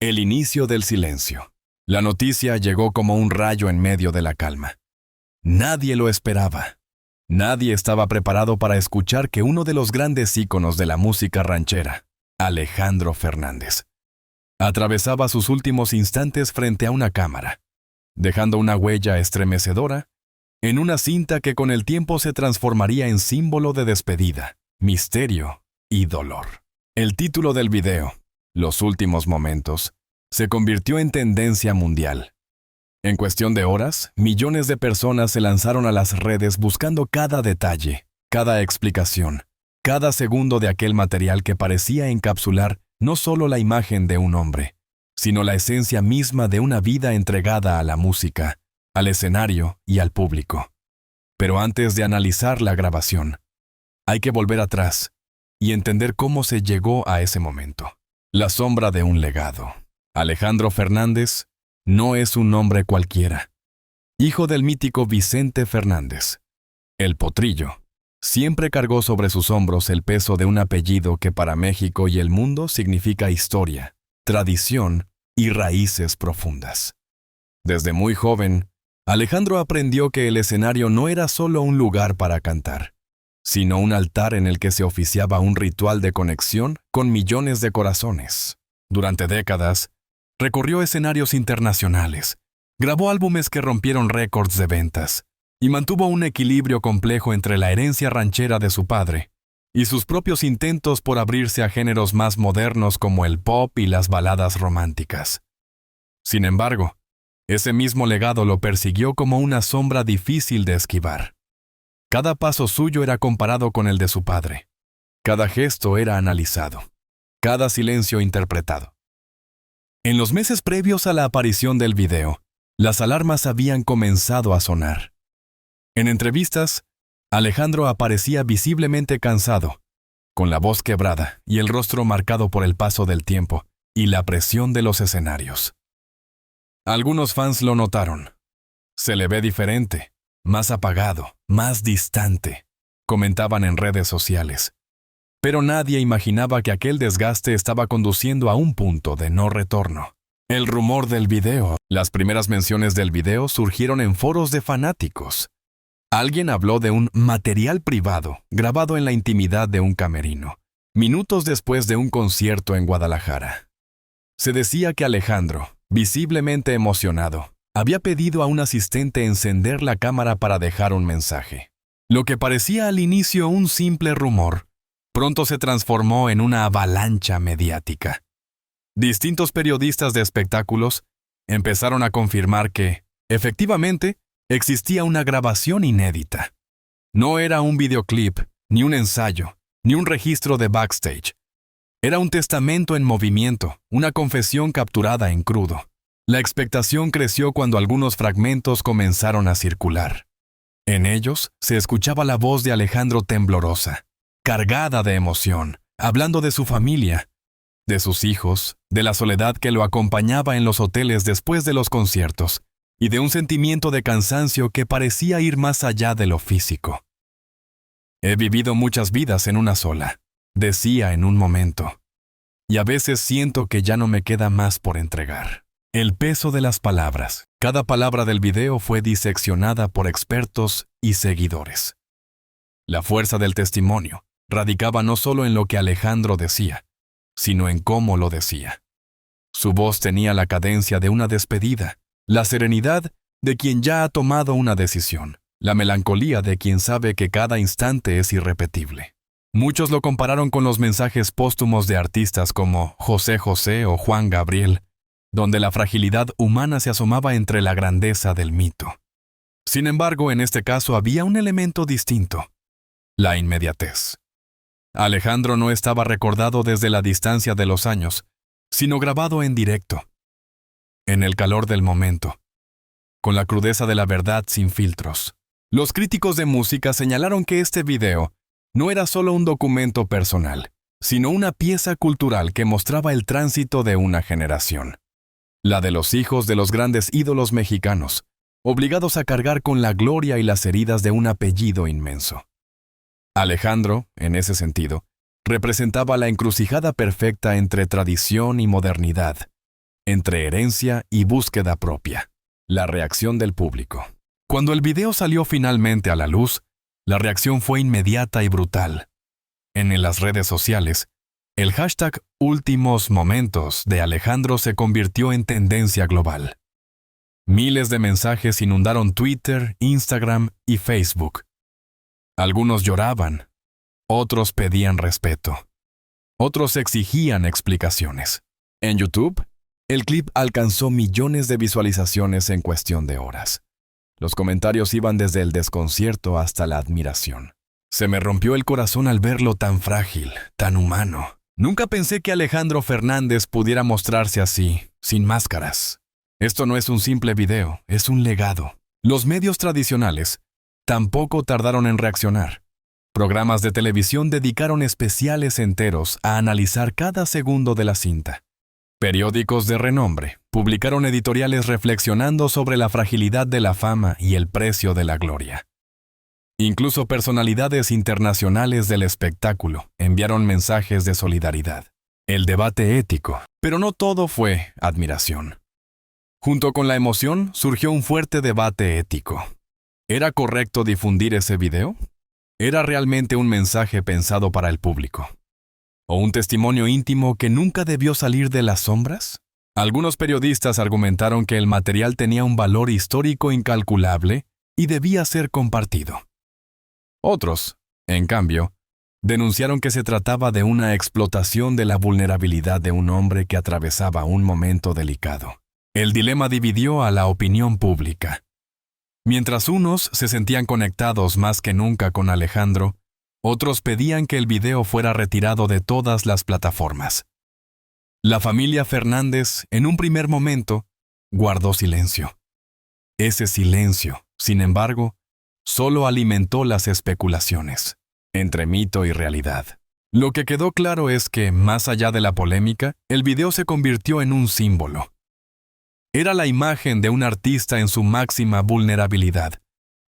El inicio del silencio. La noticia llegó como un rayo en medio de la calma. Nadie lo esperaba. Nadie estaba preparado para escuchar que uno de los grandes íconos de la música ranchera, Alejandro Fernández, atravesaba sus últimos instantes frente a una cámara, dejando una huella estremecedora en una cinta que con el tiempo se transformaría en símbolo de despedida, misterio y dolor. El título del video, Los últimos momentos, se convirtió en tendencia mundial. En cuestión de horas, millones de personas se lanzaron a las redes buscando cada detalle, cada explicación, cada segundo de aquel material que parecía encapsular no solo la imagen de un hombre, sino la esencia misma de una vida entregada a la música, al escenario y al público. Pero antes de analizar la grabación, hay que volver atrás y entender cómo se llegó a ese momento. La sombra de un legado. Alejandro Fernández no es un nombre cualquiera. Hijo del mítico Vicente Fernández, el Potrillo, siempre cargó sobre sus hombros el peso de un apellido que para México y el mundo significa historia, tradición y raíces profundas. Desde muy joven, Alejandro aprendió que el escenario no era solo un lugar para cantar, sino un altar en el que se oficiaba un ritual de conexión con millones de corazones. Durante décadas, recorrió escenarios internacionales, grabó álbumes que rompieron récords de ventas y mantuvo un equilibrio complejo entre la herencia ranchera de su padre y sus propios intentos por abrirse a géneros más modernos como el pop y las baladas románticas. Sin embargo, ese mismo legado lo persiguió como una sombra difícil de esquivar. Cada paso suyo era comparado con el de su padre. Cada gesto era analizado. Cada silencio interpretado. En los meses previos a la aparición del video, las alarmas habían comenzado a sonar. En entrevistas, Alejandro aparecía visiblemente cansado, con la voz quebrada y el rostro marcado por el paso del tiempo y la presión de los escenarios. Algunos fans lo notaron. Se le ve diferente, más apagado, más distante, comentaban en redes sociales. Pero nadie imaginaba que aquel desgaste estaba conduciendo a un punto de no retorno. El rumor del video. Las primeras menciones del video surgieron en foros de fanáticos. Alguien habló de un material privado grabado en la intimidad de un camerino, minutos después de un concierto en Guadalajara. Se decía que Alejandro, visiblemente emocionado, había pedido a un asistente encender la cámara para dejar un mensaje. Lo que parecía al inicio un simple rumor, pronto se transformó en una avalancha mediática. Distintos periodistas de espectáculos empezaron a confirmar que, efectivamente, existía una grabación inédita. No era un videoclip, ni un ensayo, ni un registro de backstage. Era un testamento en movimiento, una confesión capturada en crudo. La expectación creció cuando algunos fragmentos comenzaron a circular. En ellos se escuchaba la voz de Alejandro temblorosa, cargada de emoción, hablando de su familia, de sus hijos, de la soledad que lo acompañaba en los hoteles después de los conciertos, y de un sentimiento de cansancio que parecía ir más allá de lo físico. He vivido muchas vidas en una sola, decía en un momento, y a veces siento que ya no me queda más por entregar. El peso de las palabras. Cada palabra del video fue diseccionada por expertos y seguidores. La fuerza del testimonio radicaba no solo en lo que Alejandro decía, sino en cómo lo decía. Su voz tenía la cadencia de una despedida, la serenidad de quien ya ha tomado una decisión, la melancolía de quien sabe que cada instante es irrepetible. Muchos lo compararon con los mensajes póstumos de artistas como José José o Juan Gabriel, donde la fragilidad humana se asomaba entre la grandeza del mito. Sin embargo, en este caso había un elemento distinto: la inmediatez. Alejandro no estaba recordado desde la distancia de los años, sino grabado en directo, en el calor del momento, con la crudeza de la verdad sin filtros. Los críticos de música señalaron que este video no era solo un documento personal, sino una pieza cultural que mostraba el tránsito de una generación. La de los hijos de los grandes ídolos mexicanos, obligados a cargar con la gloria y las heridas de un apellido inmenso. Alejandro, en ese sentido, representaba la encrucijada perfecta entre tradición y modernidad, entre herencia y búsqueda propia. La reacción del público. Cuando el video salió finalmente a la luz, la reacción fue inmediata y brutal. En las redes sociales, el hashtag Últimos Momentos de Alejandro se convirtió en tendencia global. Miles de mensajes inundaron Twitter, Instagram y Facebook. Algunos lloraban, otros pedían respeto, otros exigían explicaciones. En YouTube, el clip alcanzó millones de visualizaciones en cuestión de horas. Los comentarios iban desde el desconcierto hasta la admiración. Se me rompió el corazón al verlo tan frágil, tan humano. Nunca pensé que Alejandro Fernández pudiera mostrarse así, sin máscaras. Esto no es un simple video, es un legado. Los medios tradicionales tampoco tardaron en reaccionar. Programas de televisión dedicaron especiales enteros a analizar cada segundo de la cinta. Periódicos de renombre publicaron editoriales reflexionando sobre la fragilidad de la fama y el precio de la gloria. Incluso personalidades internacionales del espectáculo enviaron mensajes de solidaridad. El debate ético, pero no todo fue admiración. Junto con la emoción surgió un fuerte debate ético. ¿Era correcto difundir ese video? ¿Era realmente un mensaje pensado para el público? ¿O un testimonio íntimo que nunca debió salir de las sombras? Algunos periodistas argumentaron que el material tenía un valor histórico incalculable y debía ser compartido. Otros, en cambio, denunciaron que se trataba de una explotación de la vulnerabilidad de un hombre que atravesaba un momento delicado. El dilema dividió a la opinión pública. Mientras unos se sentían conectados más que nunca con Alejandro, otros pedían que el video fuera retirado de todas las plataformas. La familia Fernández, en un primer momento, guardó silencio. Ese silencio, sin embargo, solo alimentó las especulaciones entre mito y realidad. Lo que quedó claro es que, más allá de la polémica, el video se convirtió en un símbolo. Era la imagen de un artista en su máxima vulnerabilidad,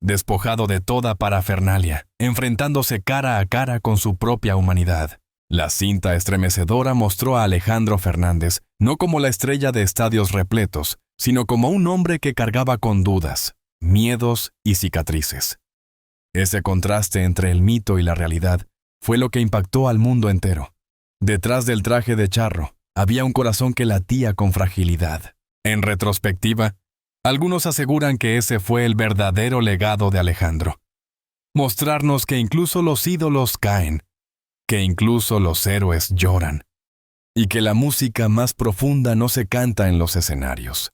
despojado de toda parafernalia, enfrentándose cara a cara con su propia humanidad. La cinta estremecedora mostró a Alejandro Fernández no como la estrella de estadios repletos, sino como un hombre que cargaba con dudas, miedos y cicatrices. Ese contraste entre el mito y la realidad fue lo que impactó al mundo entero. Detrás del traje de charro había un corazón que latía con fragilidad. En retrospectiva, algunos aseguran que ese fue el verdadero legado de Alejandro. Mostrarnos que incluso los ídolos caen, que incluso los héroes lloran, y que la música más profunda no se canta en los escenarios,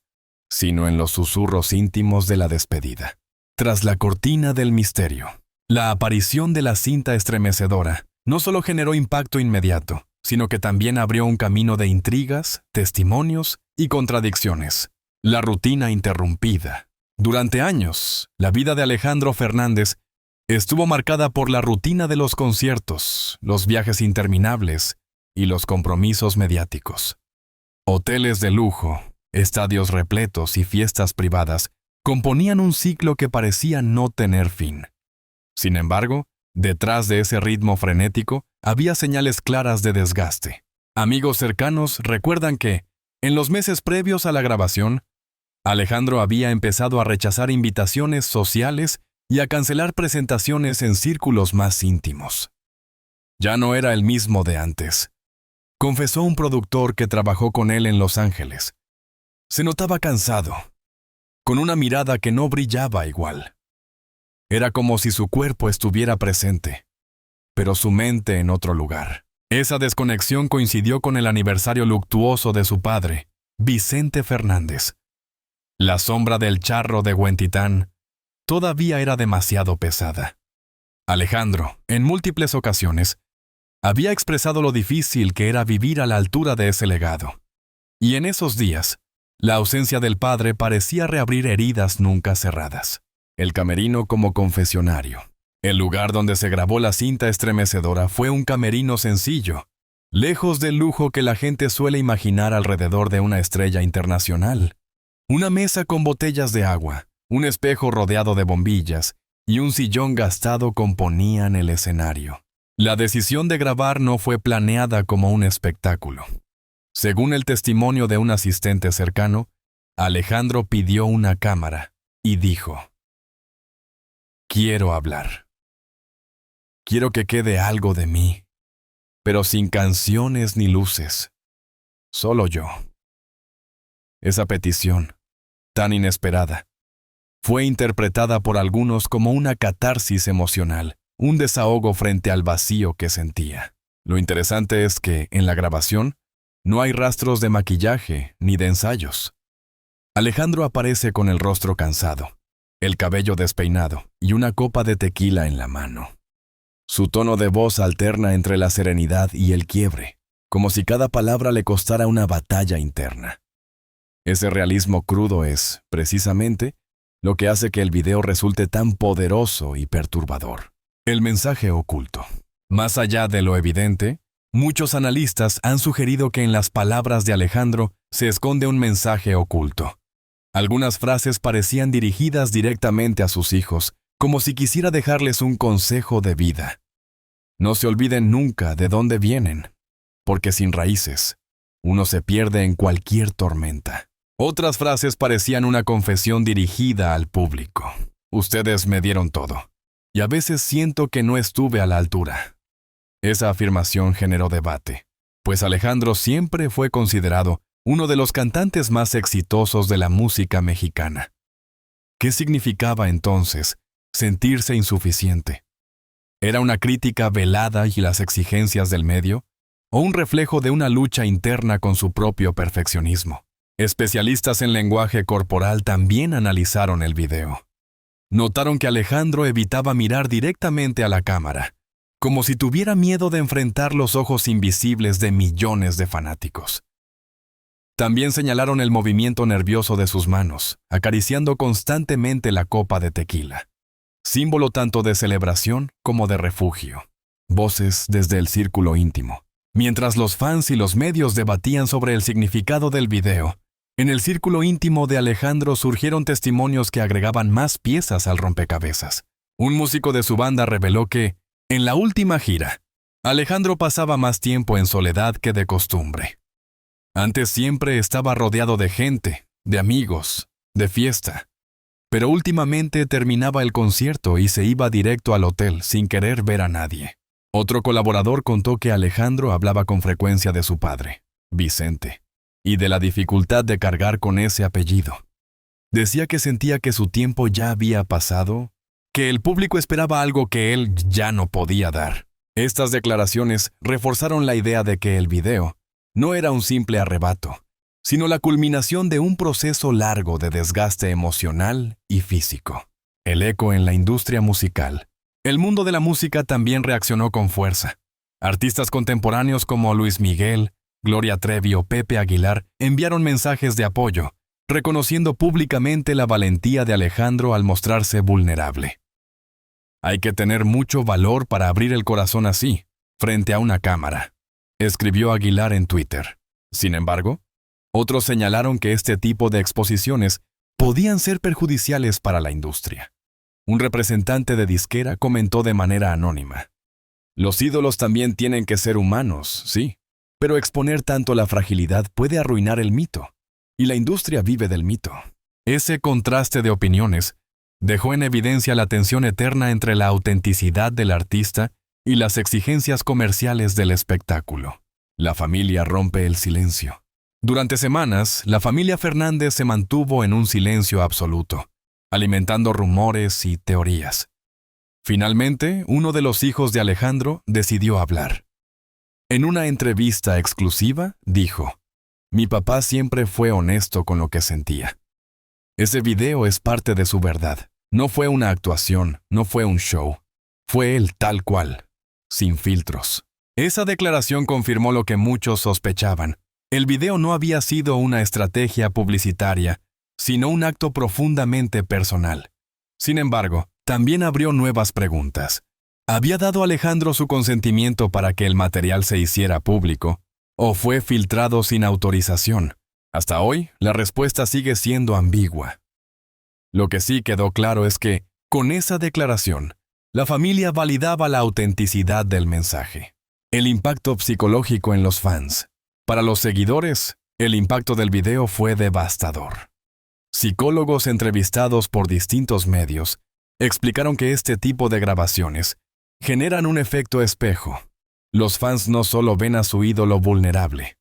sino en los susurros íntimos de la despedida. Tras la cortina del misterio, la aparición de la cinta estremecedora no solo generó impacto inmediato, sino que también abrió un camino de intrigas, testimonios y contradicciones. La rutina interrumpida. Durante años, la vida de Alejandro Fernández estuvo marcada por la rutina de los conciertos, los viajes interminables y los compromisos mediáticos. Hoteles de lujo, estadios repletos y fiestas privadas componían un ciclo que parecía no tener fin. Sin embargo, detrás de ese ritmo frenético había señales claras de desgaste. Amigos cercanos recuerdan que, en los meses previos a la grabación, Alejandro había empezado a rechazar invitaciones sociales y a cancelar presentaciones en círculos más íntimos. Ya no era el mismo de antes, confesó un productor que trabajó con él en Los Ángeles. Se notaba cansado, con una mirada que no brillaba igual. Era como si su cuerpo estuviera presente, pero su mente en otro lugar. Esa desconexión coincidió con el aniversario luctuoso de su padre, Vicente Fernández. La sombra del charro de Huentitán todavía era demasiado pesada. Alejandro, en múltiples ocasiones, había expresado lo difícil que era vivir a la altura de ese legado. Y en esos días, la ausencia del padre parecía reabrir heridas nunca cerradas. El camerino como confesionario. El lugar donde se grabó la cinta estremecedora fue un camerino sencillo, lejos del lujo que la gente suele imaginar alrededor de una estrella internacional. Una mesa con botellas de agua, un espejo rodeado de bombillas y un sillón gastado componían el escenario. La decisión de grabar no fue planeada como un espectáculo. Según el testimonio de un asistente cercano, Alejandro pidió una cámara y dijo: «Quiero hablar. Quiero que quede algo de mí, pero sin canciones ni luces. Solo yo». Esa petición, tan inesperada, fue interpretada por algunos como una catarsis emocional, un desahogo frente al vacío que sentía. Lo interesante es que, en la grabación, no hay rastros de maquillaje ni de ensayos. Alejandro aparece con el rostro cansado, el cabello despeinado y una copa de tequila en la mano. Su tono de voz alterna entre la serenidad y el quiebre, como si cada palabra le costara una batalla interna. Ese realismo crudo es, precisamente, lo que hace que el video resulte tan poderoso y perturbador. El mensaje oculto. Más allá de lo evidente, muchos analistas han sugerido que en las palabras de Alejandro se esconde un mensaje oculto. Algunas frases parecían dirigidas directamente a sus hijos, como si quisiera dejarles un consejo de vida. No se olviden nunca de dónde vienen, porque sin raíces, uno se pierde en cualquier tormenta. Otras frases parecían una confesión dirigida al público. Ustedes me dieron todo, y a veces siento que no estuve a la altura. Esa afirmación generó debate, pues Alejandro siempre fue considerado uno de los cantantes más exitosos de la música mexicana. ¿Qué significaba entonces sentirse insuficiente? ¿Era una crítica velada y las exigencias del medio, o un reflejo de una lucha interna con su propio perfeccionismo? Especialistas en lenguaje corporal también analizaron el video. Notaron que Alejandro evitaba mirar directamente a la cámara, como si tuviera miedo de enfrentar los ojos invisibles de millones de fanáticos. También señalaron el movimiento nervioso de sus manos, acariciando constantemente la copa de tequila, símbolo tanto de celebración como de refugio. Voces desde el círculo íntimo. Mientras los fans y los medios debatían sobre el significado del video, en el círculo íntimo de Alejandro surgieron testimonios que agregaban más piezas al rompecabezas. Un músico de su banda reveló que, en la última gira, Alejandro pasaba más tiempo en soledad que de costumbre. Antes siempre estaba rodeado de gente, de amigos, de fiesta. Pero últimamente terminaba el concierto y se iba directo al hotel sin querer ver a nadie. Otro colaborador contó que Alejandro hablaba con frecuencia de su padre, Vicente, y de la dificultad de cargar con ese apellido. Decía que sentía que su tiempo ya había pasado, que el público esperaba algo que él ya no podía dar. Estas declaraciones reforzaron la idea de que el video no era un simple arrebato, sino la culminación de un proceso largo de desgaste emocional y físico. El eco en la industria musical. El mundo de la música también reaccionó con fuerza. Artistas contemporáneos como Luis Miguel, Gloria Trevi o Pepe Aguilar enviaron mensajes de apoyo, reconociendo públicamente la valentía de Alejandro al mostrarse vulnerable. Hay que tener mucho valor para abrir el corazón así, frente a una cámara, escribió Aguilar en Twitter. Sin embargo, otros señalaron que este tipo de exposiciones podían ser perjudiciales para la industria. Un representante de disquera comentó de manera anónima: «Los ídolos también tienen que ser humanos, sí, pero exponer tanto la fragilidad puede arruinar el mito, y la industria vive del mito». Ese contraste de opiniones dejó en evidencia la tensión eterna entre la autenticidad del artista y las exigencias comerciales del espectáculo. La familia rompe el silencio. Durante semanas, la familia Fernández se mantuvo en un silencio absoluto, alimentando rumores y teorías. Finalmente, uno de los hijos de Alejandro decidió hablar. En una entrevista exclusiva, dijo: «Mi papá siempre fue honesto con lo que sentía. Ese video es parte de su verdad. No fue una actuación, no fue un show. Fue él tal cual, sin filtros». Esa declaración confirmó lo que muchos sospechaban. El video no había sido una estrategia publicitaria, sino un acto profundamente personal. Sin embargo, también abrió nuevas preguntas. ¿Había dado Alejandro su consentimiento para que el material se hiciera público, o fue filtrado sin autorización? Hasta hoy, la respuesta sigue siendo ambigua. Lo que sí quedó claro es que, con esa declaración, la familia validaba la autenticidad del mensaje. El impacto psicológico en los fans. Para los seguidores, el impacto del video fue devastador. Psicólogos entrevistados por distintos medios explicaron que este tipo de grabaciones generan un efecto espejo. Los fans no solo ven a su ídolo vulnerable,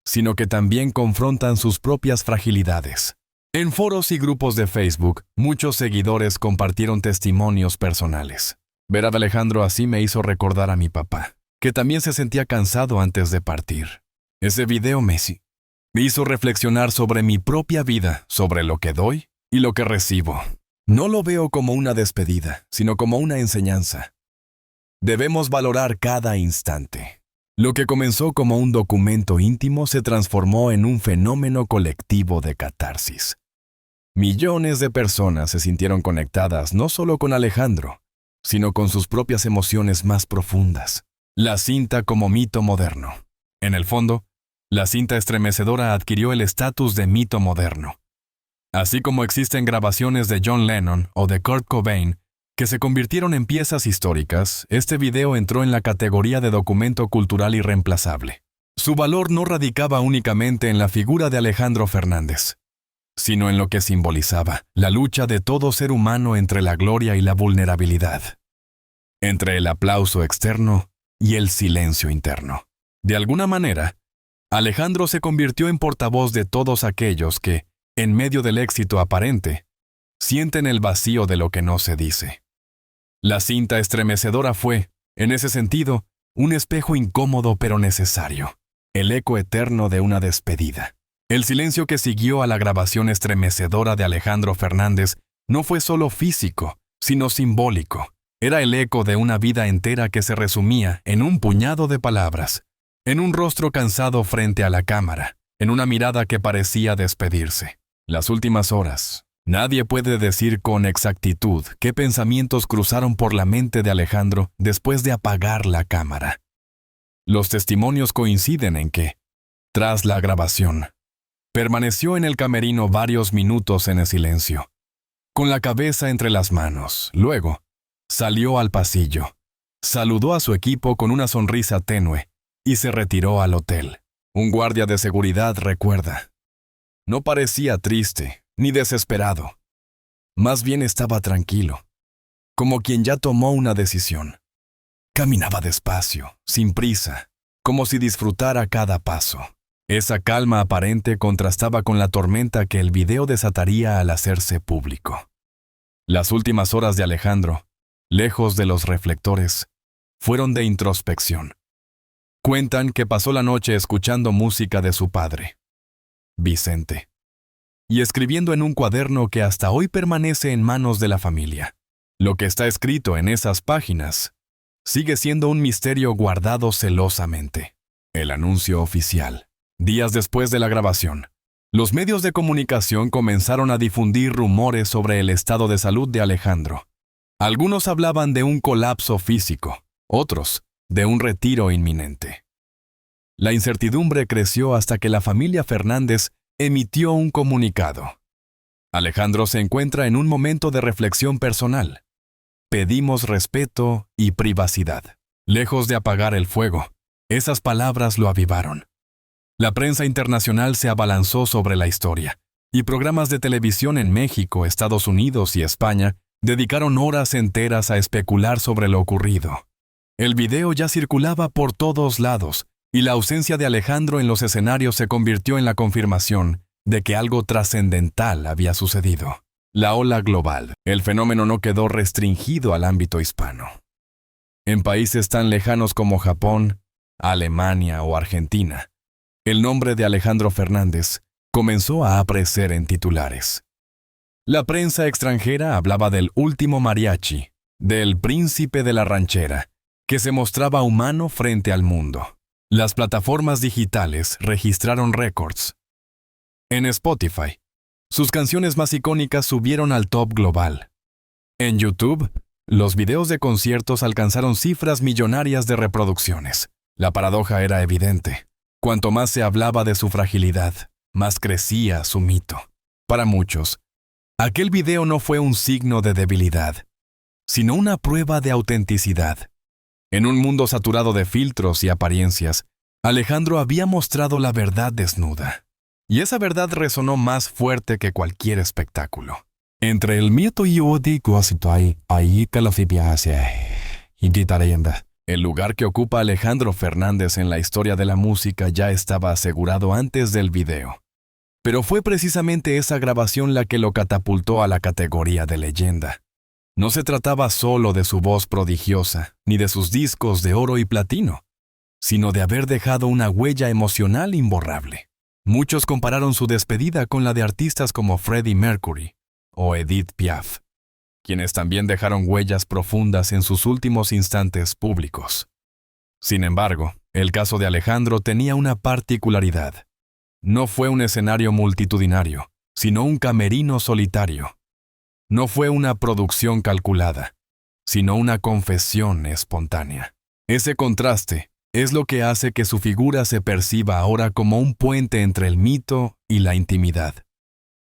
sino que también confrontan sus propias fragilidades. En foros y grupos de Facebook, muchos seguidores compartieron testimonios personales. Ver a Alejandro así me hizo recordar a mi papá, que también se sentía cansado antes de partir. Ese video me hizo reflexionar sobre mi propia vida, sobre lo que doy y lo que recibo. No lo veo como una despedida, sino como una enseñanza. Debemos valorar cada instante. Lo que comenzó como un documento íntimo se transformó en un fenómeno colectivo de catarsis. Millones de personas se sintieron conectadas no solo con Alejandro, sino con sus propias emociones más profundas. La cinta como mito moderno. En el fondo, la cinta estremecedora adquirió el estatus de mito moderno. Así como existen grabaciones de John Lennon o de Kurt Cobain que se convirtieron en piezas históricas, este video entró en la categoría de documento cultural irreemplazable. Su valor no radicaba únicamente en la figura de Alejandro Fernández, sino en lo que simbolizaba la lucha de todo ser humano entre la gloria y la vulnerabilidad, entre el aplauso externo y el silencio interno. De alguna manera, Alejandro se convirtió en portavoz de todos aquellos que, en medio del éxito aparente, sienten el vacío de lo que no se dice. La cinta estremecedora fue, en ese sentido, un espejo incómodo pero necesario, el eco eterno de una despedida. El silencio que siguió a la grabación estremecedora de Alejandro Fernández no fue solo físico, sino simbólico. Era el eco de una vida entera que se resumía en un puñado de palabras, en un rostro cansado frente a la cámara, en una mirada que parecía despedirse. Las últimas horas. Nadie puede decir con exactitud qué pensamientos cruzaron por la mente de Alejandro después de apagar la cámara. Los testimonios coinciden en que, tras la grabación, permaneció en el camerino varios minutos en el silencio, con la cabeza entre las manos. Luego, salió al pasillo, saludó a su equipo con una sonrisa tenue y se retiró al hotel. Un guardia de seguridad recuerda. No parecía triste ni desesperado. Más bien estaba tranquilo, como quien ya tomó una decisión. Caminaba despacio, sin prisa, como si disfrutara cada paso. Esa calma aparente contrastaba con la tormenta que el video desataría al hacerse público. Las últimas horas de Alejandro, lejos de los reflectores, fueron de introspección. Cuentan que pasó la noche escuchando música de su padre, Vicente, y escribiendo en un cuaderno que hasta hoy permanece en manos de la familia. Lo que está escrito en esas páginas sigue siendo un misterio guardado celosamente. El anuncio oficial. Días después de la grabación, los medios de comunicación comenzaron a difundir rumores sobre el estado de salud de Alejandro. Algunos hablaban de un colapso físico, otros de un retiro inminente. La incertidumbre creció hasta que la familia Fernández emitió un comunicado. Alejandro se encuentra en un momento de reflexión personal. Pedimos respeto y privacidad. Lejos de apagar el fuego, esas palabras lo avivaron. La prensa internacional se abalanzó sobre la historia, y programas de televisión en México, Estados Unidos y España dedicaron horas enteras a especular sobre lo ocurrido. El video ya circulaba por todos lados, y la ausencia de Alejandro en los escenarios se convirtió en la confirmación de que algo trascendental había sucedido. La ola global. El fenómeno no quedó restringido al ámbito hispano. En países tan lejanos como Japón, Alemania o Argentina, el nombre de Alejandro Fernández comenzó a aparecer en titulares. La prensa extranjera hablaba del último mariachi, del príncipe de la ranchera, que se mostraba humano frente al mundo. Las plataformas digitales registraron récords. En Spotify, sus canciones más icónicas subieron al top global. En YouTube, los videos de conciertos alcanzaron cifras millonarias de reproducciones. La paradoja era evidente. Cuanto más se hablaba de su fragilidad, más crecía su mito. Para muchos, aquel video no fue un signo de debilidad, sino una prueba de autenticidad. En un mundo saturado de filtros y apariencias, Alejandro había mostrado la verdad desnuda, y esa verdad resonó más fuerte que cualquier espectáculo. Entre el mito y odi kuasitay ahí calafibiase y ditarayenda. El lugar que ocupa Alejandro Fernández en la historia de la música ya estaba asegurado antes del video. Pero fue precisamente esa grabación la que lo catapultó a la categoría de leyenda. No se trataba solo de su voz prodigiosa, ni de sus discos de oro y platino, sino de haber dejado una huella emocional imborrable. Muchos compararon su despedida con la de artistas como Freddie Mercury o Edith Piaf, quienes también dejaron huellas profundas en sus últimos instantes públicos. Sin embargo, el caso de Alejandro tenía una particularidad. No fue un escenario multitudinario, sino un camerino solitario. No fue una producción calculada, sino una confesión espontánea. Ese contraste es lo que hace que su figura se perciba ahora como un puente entre el mito y la intimidad.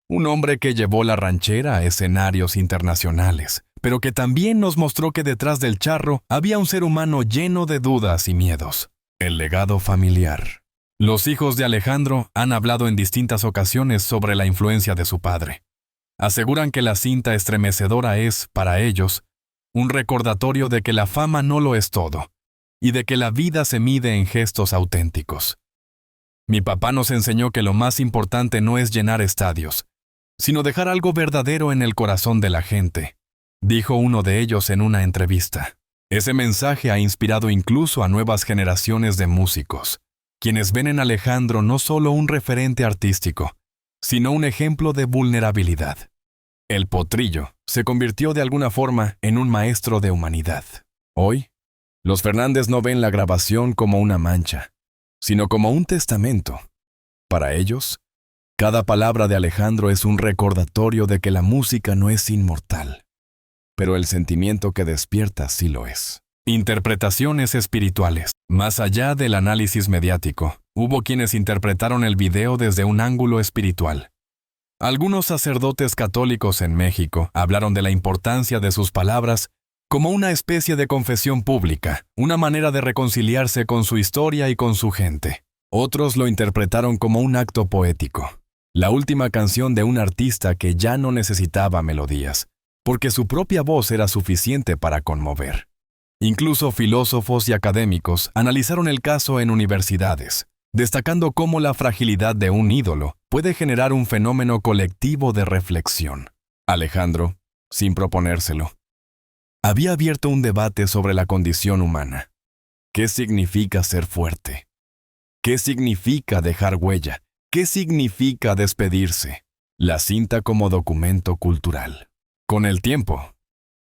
Un hombre que llevó la ranchera a escenarios internacionales, pero que también nos mostró que detrás del charro había un ser humano lleno de dudas y miedos. El legado familiar. Los hijos de Alejandro han hablado en distintas ocasiones sobre la influencia de su padre. Aseguran que la cinta estremecedora es, para ellos, un recordatorio de que la fama no lo es todo, y de que la vida se mide en gestos auténticos. Mi papá nos enseñó que lo más importante no es llenar estadios, sino dejar algo verdadero en el corazón de la gente, dijo uno de ellos en una entrevista. Ese mensaje ha inspirado incluso a nuevas generaciones de músicos, quienes ven en Alejandro no solo un referente artístico, sino un ejemplo de vulnerabilidad. El potrillo se convirtió de alguna forma en un maestro de humanidad. Hoy, los Fernández no ven la grabación como una mancha, sino como un testamento. Para ellos, cada palabra de Alejandro es un recordatorio de que la música no es inmortal, pero el sentimiento que despierta sí lo es. Interpretaciones espirituales. Más allá del análisis mediático, hubo quienes interpretaron el video desde un ángulo espiritual. Algunos sacerdotes católicos en México hablaron de la importancia de sus palabras como una especie de confesión pública, una manera de reconciliarse con su historia y con su gente. Otros lo interpretaron como un acto poético, la última canción de un artista que ya no necesitaba melodías, porque su propia voz era suficiente para conmover. Incluso filósofos y académicos analizaron el caso en universidades, destacando cómo la fragilidad de un ídolo puede generar un fenómeno colectivo de reflexión. Alejandro, sin proponérselo, había abierto un debate sobre la condición humana. ¿Qué significa ser fuerte? ¿Qué significa dejar huella? ¿Qué significa despedirse? La cinta como documento cultural. Con el tiempo,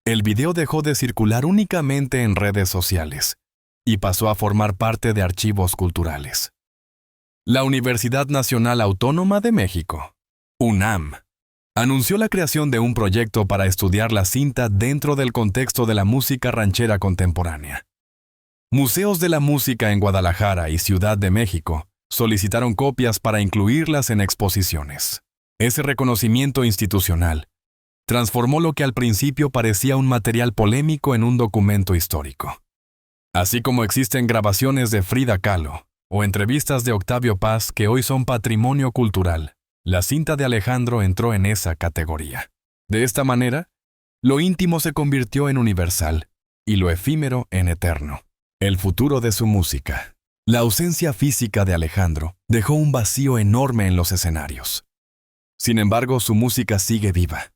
el video dejó de circular únicamente en redes sociales y pasó a formar parte de archivos culturales. La Universidad Nacional Autónoma de México, UNAM, anunció la creación de un proyecto para estudiar la cinta dentro del contexto de la música ranchera contemporánea. Museos de la música en Guadalajara y Ciudad de México solicitaron copias para incluirlas en exposiciones. Ese reconocimiento institucional transformó lo que al principio parecía un material polémico en un documento histórico. Así como existen grabaciones de Frida Kahlo o entrevistas de Octavio Paz que hoy son patrimonio cultural, la cinta de Alejandro entró en esa categoría. De esta manera, lo íntimo se convirtió en universal y lo efímero en eterno. El futuro de su música. La ausencia física de Alejandro dejó un vacío enorme en los escenarios. Sin embargo, su música sigue viva.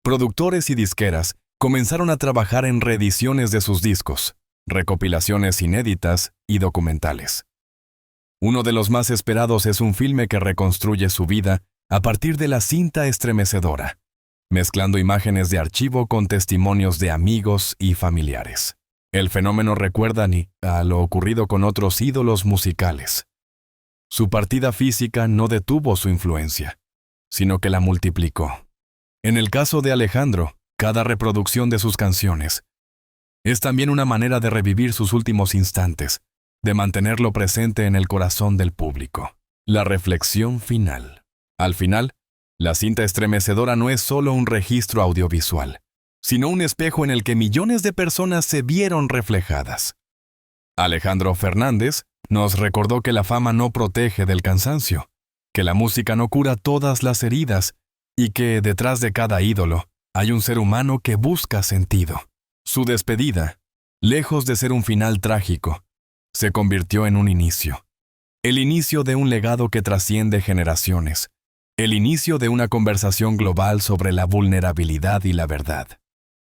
Productores y disqueras comenzaron a trabajar en reediciones de sus discos, recopilaciones inéditas y documentales. Uno de los más esperados es un filme que reconstruye su vida a partir de la cinta estremecedora, mezclando imágenes de archivo con testimonios de amigos y familiares. El fenómeno recuerda a lo ocurrido con otros ídolos musicales. Su partida física no detuvo su influencia, sino que la multiplicó. En el caso de Alejandro, cada reproducción de sus canciones es también una manera de revivir sus últimos instantes, de mantenerlo presente en el corazón del público. La reflexión final. Al final, la cinta estremecedora no es solo un registro audiovisual, sino un espejo en el que millones de personas se vieron reflejadas. Alejandro Fernández Nos recordó que la fama no protege del cansancio, que la música no cura todas las heridas y que detrás de cada ídolo hay un ser humano que busca sentido. Su despedida, lejos de ser un final trágico, se convirtió en un inicio. El inicio de un legado que trasciende generaciones. El inicio de una conversación global sobre la vulnerabilidad y la verdad.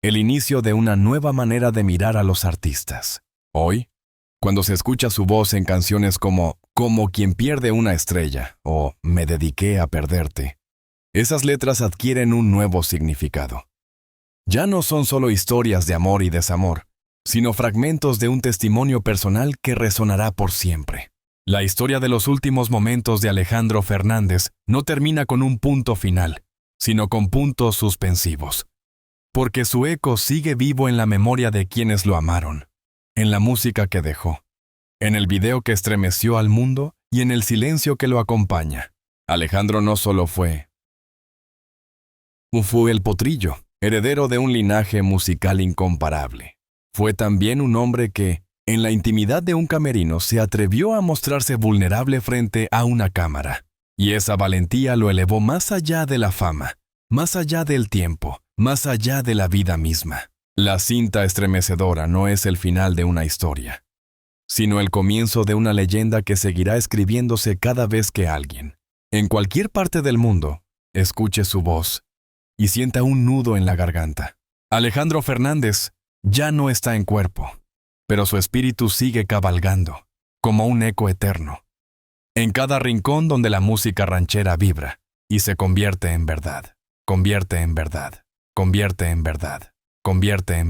El inicio de una nueva manera de mirar a los artistas. Hoy, cuando se escucha su voz en canciones como quien pierde una estrella o Me dediqué a perderte, esas letras adquieren un nuevo significado. Ya no son solo historias de amor y desamor, sino fragmentos de un testimonio personal que resonará por siempre. La historia de los últimos momentos de Alejandro Fernández no termina con un punto final, sino con puntos suspensivos. Porque su eco sigue vivo en la memoria de quienes lo amaron, en la música que dejó, en el video que estremeció al mundo y en el silencio que lo acompaña. Alejandro no solo fue el potrillo, heredero de un linaje musical incomparable. Fue también un hombre que, en la intimidad de un camerino, se atrevió a mostrarse vulnerable frente a una cámara. Y esa valentía lo elevó más allá de la fama, más allá del tiempo, más allá de la vida misma. La cinta estremecedora no es el final de una historia, sino el comienzo de una leyenda que seguirá escribiéndose cada vez que alguien, en cualquier parte del mundo, escuche su voz y sienta un nudo en la garganta. Alejandro Fernández ya no está en cuerpo, pero su espíritu sigue cabalgando, como un eco eterno, en cada rincón donde la música ranchera vibra y se convierte en verdad, convierte en verdad, convierte en verdad, convierte en verdad.